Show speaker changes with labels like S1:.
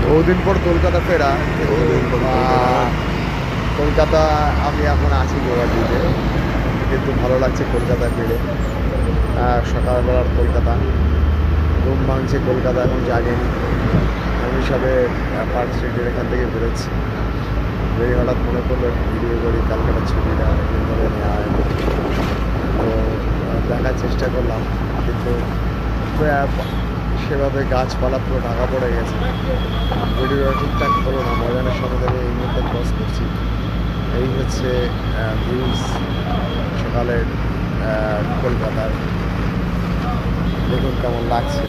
S1: বহুদিন পর কলকাতা ফেরা। কলকাতা আমি এখন আছি গুয়াহাটিতে, কিন্তু ভালো লাগছে কলকাতায় ফিরে। সকালবেলার কলকাতা, ঘুম ভাঙছে, কলকাতা এখন জাগেনি। আমি সবে পার্ক স্ট্রিটের এখান থেকে বেরোচ্ছি। বেরিয়ে হঠাৎ মনে পড়লো ভিডিও করি, কালকাটা ছুটিটা অনেকদিন ধরে নেওয়া হয়নি। তো দেখার চেষ্টা করলাম, কিন্তু সেভাবে গাছপালা পুরো ঢাকা পড়ে গেছে, ভিডিওটা ঠিকঠাক হলো না। ময়দানের সামনে থেকে এই মুহূর্তে ক্রস করছি। এই হচ্ছে ভিউজ সকালের কলকাতার। দেখুন কেমন লাগছে।